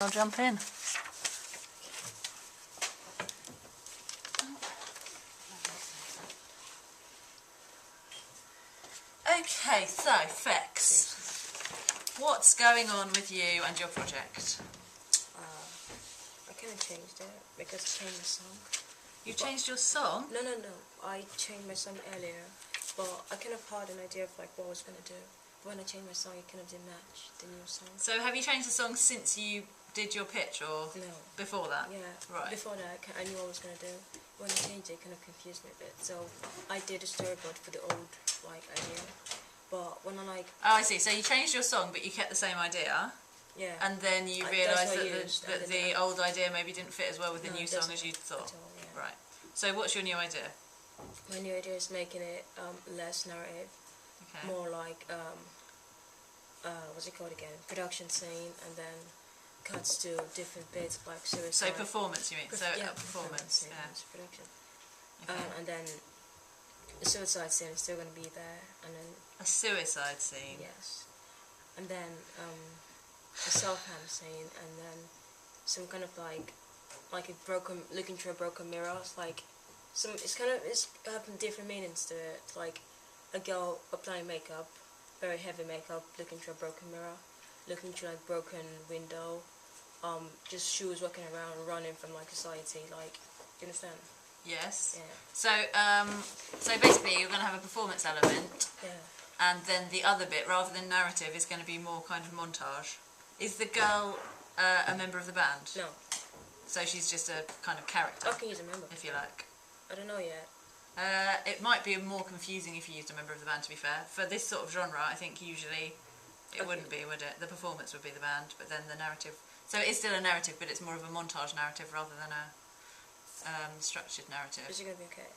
I'll jump in. Okay, so Fex, what's going on with you and your project? I kind of changed it because I changed my song. You changed your song? No. I changed my song earlier, but I kind of had an idea of like what I was gonna do. But when I changed my song, it kind of didn't match the new song. So have you changed the song since you did your pitch, or No. before that? Yeah. Right. Before that, I knew what I was gonna do. When I changed it, it kind of confused me a bit. So I did a storyboard for the old idea, but when I Oh, I see. So you changed your song, but you kept the same idea. yeah. And then you That's realised what I that used, the, and the then old idea maybe didn't fit as well with the No, new it song doesn't as you thought. at all, yeah. Right. So what's your new idea? My new idea is making it less narrative, Okay. more like what's it called again? Production scene, and then cuts to different bits like suicide. So performance, you mean? So yeah, performance. scene, Yeah. it's production. Okay. And then the suicide scene is still going to be there, and then A suicide scene. yes, and then a self-harm scene, and then some kind of like a broken, looking through a broken mirror. It's like it's having different meanings to it. It's like a girl applying makeup, very heavy makeup, looking through a broken mirror, looking through like broken window, just shoes walking around, running from like society. Like, do you understand? Yes. Yeah. So basically you're going to have a performance element, Yeah. and then the other bit, rather than narrative, is going to be more kind of montage. Is the girl a member of the band? No. So she's just a kind of character, How can you use a member? if you like. I don't know yet. It might be more confusing if you used a member of the band, to be fair. For this sort of genre, I think usually it wouldn't be, would it? The performance would be the band, but then the narrative... So it is still a narrative, but it's more of a montage narrative rather than a structured narrative. Is it gonna be okay?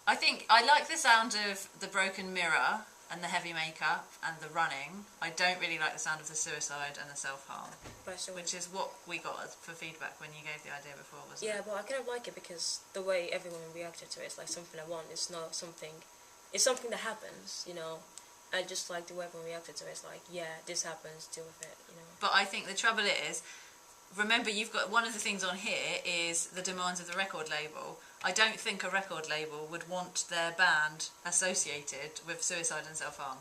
I think I like the sound of the broken mirror and the heavy makeup and the running. I don't really like the sound of the suicide and the self-harm, Right, so which is what we got for feedback when you gave the idea before, wasn't yeah, it? but I kind of like it because the way everyone reacted to it is like something I want. It's not something. It's something that happens, you know. I just like the way everyone reacted to it. It's like, yeah, this happens, deal with it, you know. But I think the trouble is, remember, you've got one of the things on here is the demands of the record label. I don't think a record label would want their band associated with suicide and self-harm.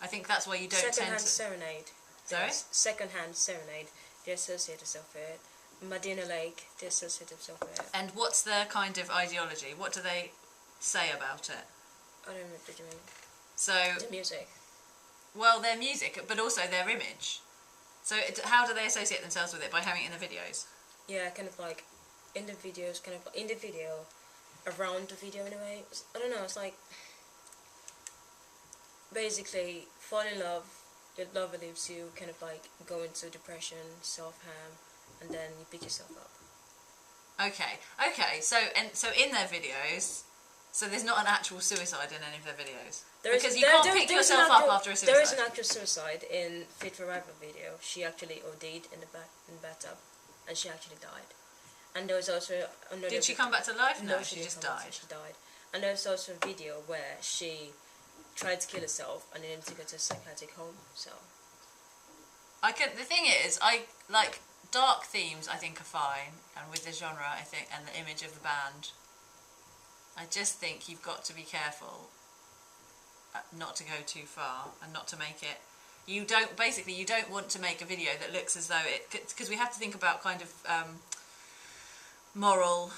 I think that's why you don't Secondhand tend to... Serenade. Sorry? Secondhand Serenade. They associate themselves with it. Medina Lake. They associate themselves with it. And what's their kind of ideology? What do they say about it? I don't know what you mean. So, The music. well, their music, but also their image. So how do they associate themselves with it? By having it in the videos? Yeah, kind of like in the videos, kind of in the video, around the video in a way. I don't know, it's like basically fall in love, your love leaves you, kind of like go into depression, self-harm, and then you pick yourself up. Okay, so in their videos, so there's not an actual suicide in any of their videos? Because you can't pick yourself up after a suicide. There is an actual suicide in Fit for Rival video. She actually OD'd in the bathtub, and she actually died. And there was also another... Did she come back to life? No, she she just didn't come back, died. She died. And there was also a video where she tried to kill herself and then took her to a psychiatric home. So The thing is, I like dark themes. I think are fine, and with the genre, I think, and the image of the band, I just think you've got to be careful not to go too far and not to make it. You don't want to make a video that looks as though it, because we have to think about kind of moral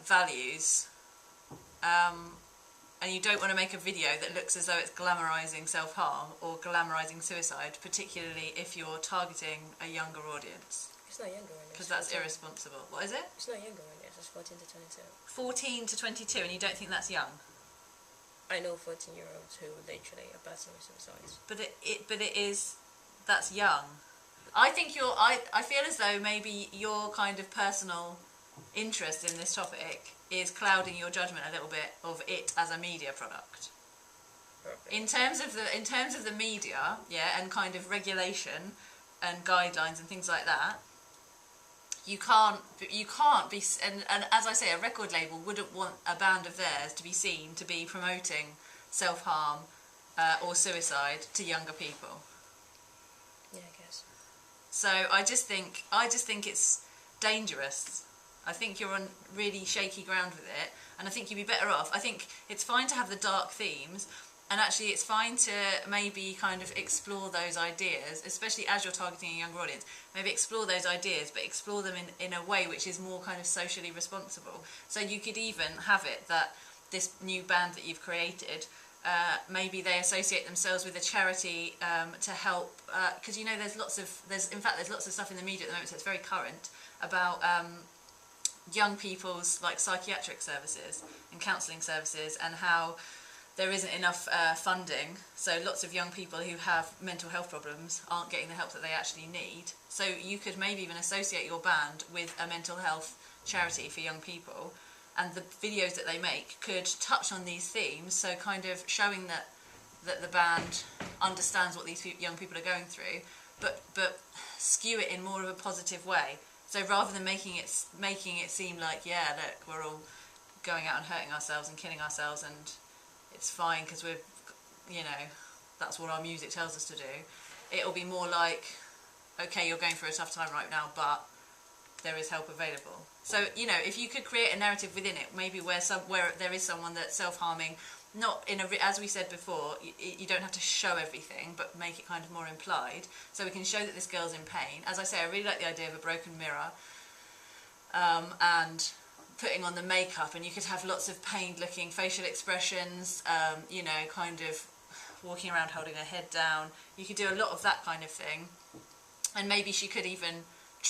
values, and you don't want to make a video that looks as though it's glamorising self-harm or glamorising suicide, particularly if you're targeting a younger audience. it's not younger audience. Because that's irresponsible. What is it? It's not younger audience. It's 14 to 22. 14 to 22, and you don't think that's young? I know 14-year-olds who literally are battling with suicides. But it is, that's young. I think I feel as though maybe your kind of personal interest in this topic is clouding your judgment a little bit of it as a media product. Perfect. In terms of the media, yeah, and kind of regulation and guidelines and things like that, you can't be, and as I say, a record label wouldn't want a band of theirs to be seen to be promoting self-harm or suicide to younger people. Yeah, I guess. So I just think it's dangerous. I think you're on really shaky ground with it, and I think you'd be better off. I think it's fine to have the dark themes, and actually it's fine to maybe kind of explore those ideas, especially as you're targeting a younger audience. Maybe explore those ideas, but explore them in a way which is more kind of socially responsible. So you could even have it that this new band that you've created, maybe they associate themselves with a charity to help, because you know there's lots of stuff in the media at the moment, so it's very current, about young people's like psychiatric services and counselling services, and how there isn't enough funding, so lots of young people who have mental health problems aren't getting the help that they actually need. So you could maybe even associate your band with a mental health charity for young people, and the videos that they make could touch on these themes, so kind of showing that the band understands what these young people are going through, but skew it in more of a positive way. So rather than making it seem like, yeah, look, we're all going out and hurting ourselves and killing ourselves, and it's fine because we're, you know, that's what our music tells us to do. It'll be more like, okay, you're going through a tough time right now, but there is help available. So, you know, if you could create a narrative within it, maybe where there is someone that's self-harming, not in as we said before, you don't have to show everything, but make it kind of more implied, so we can show that this girl's in pain. As I say, I really like the idea of a broken mirror, and putting on the makeup, and you could have lots of pained looking facial expressions, you know, kind of walking around holding her head down. You could do a lot of that kind of thing, and maybe she could even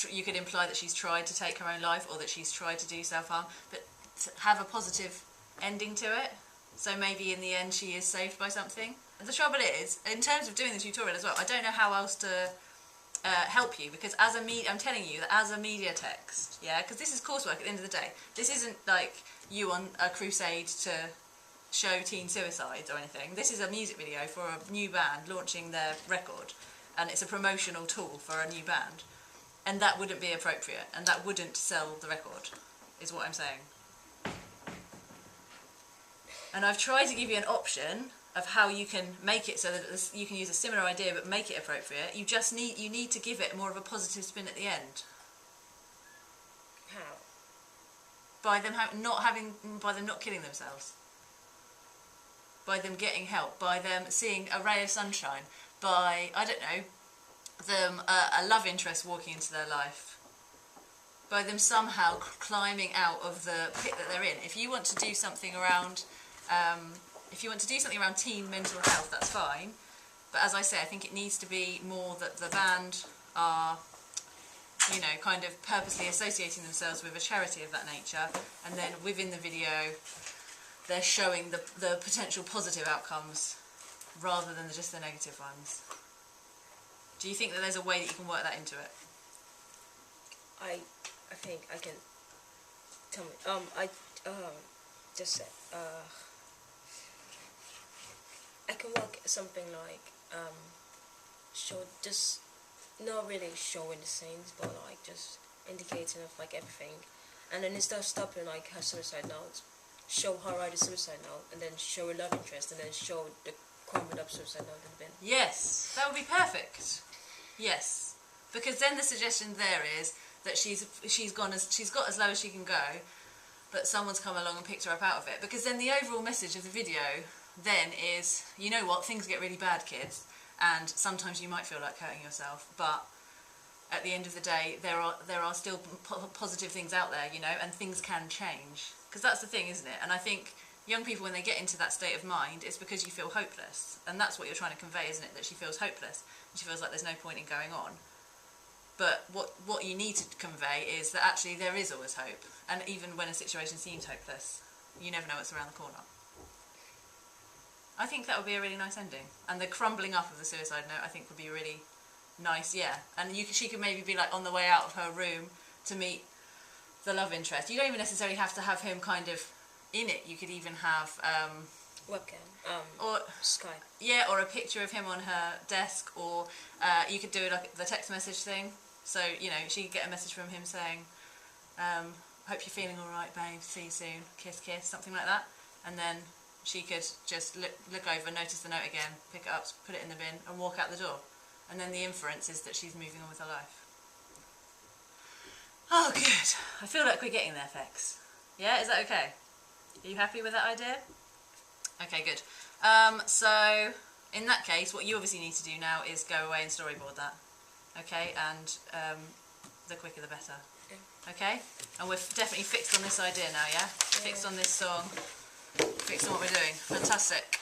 you could imply that she's tried to take her own life, or that she's tried to do self-harm, but have a positive ending to it. So maybe in the end she is saved by something. And the trouble is, in terms of doing the tutorial as well, I don't know how else to help you, because as a I'm telling you that as a media text, yeah, because this is coursework at the end of the day. This isn't like you on a crusade to show teen suicides or anything. This is a music video for a new band launching their record, and it's a promotional tool for a new band. And that wouldn't be appropriate, and that wouldn't sell the record, is what I'm saying. And I've tried to give you an option of how you can make it so that you can use a similar idea but make it appropriate. You need to give it more of a positive spin at the end. How? By them not killing themselves. By them getting help. By them seeing a ray of sunshine. By, I don't know, them a love interest walking into their life, by them somehow climbing out of the pit that they're in. If you want to do something around teen mental health, that's fine, but as I say, I think it needs to be more that the band are, you know, kind of purposely associating themselves with a charity of that nature, and then within the video they're showing the potential positive outcomes rather than just the negative ones. Do you think that there's a way that you can work that into it? I think I can. Tell me. I just said. I can work something like show, just not really showing the scenes, but like just indicating of like everything, and then instead of stopping like her suicide note, show her write a suicide note, and then show a love interest, and then show the crumbled up suicide note in the bin. Yes, that would be perfect. Yes, because then the suggestion there is that she's got as low as she can go, but someone's come along and picked her up out of it. Because then the overall message of the video then is, you know what, things get really bad, kids, and sometimes you might feel like hurting yourself, but at the end of the day, there are still positive things out there, you know, and things can change. Because that's the thing, isn't it? And I think young people, when they get into that state of mind, it's because you feel hopeless, and that's what you're trying to convey, isn't it? That she feels hopeless. She feels like there's no point in going on. But what you need to convey is that actually there is always hope, and even when a situation seems hopeless, you never know what's around the corner. I think that would be a really nice ending, and the crumbling up of the suicide note I think would be really nice, yeah. And she could maybe be like on the way out of her room to meet the love interest. You don't even necessarily have to have him kind of in it. You could even have Webcam. or Skype. Yeah, or a picture of him on her desk, or you could do like the text message thing. So, you know, she could get a message from him saying, hope you're feeling alright, babe, see you soon, kiss, kiss, something like that. And then she could just look over, notice the note again, pick it up, put it in the bin, and walk out the door. And then the inference is that she's moving on with her life. Oh, good. I feel like we're getting there, Fex. Yeah, is that okay? Are you happy with that idea? Okay, good. So, in that case, what you obviously need to do now is go away and storyboard that. Okay, and the quicker the better. Okay? And we're definitely fixed on this idea now, yeah? Fixed on this song. Fixed on what we're doing. Fantastic.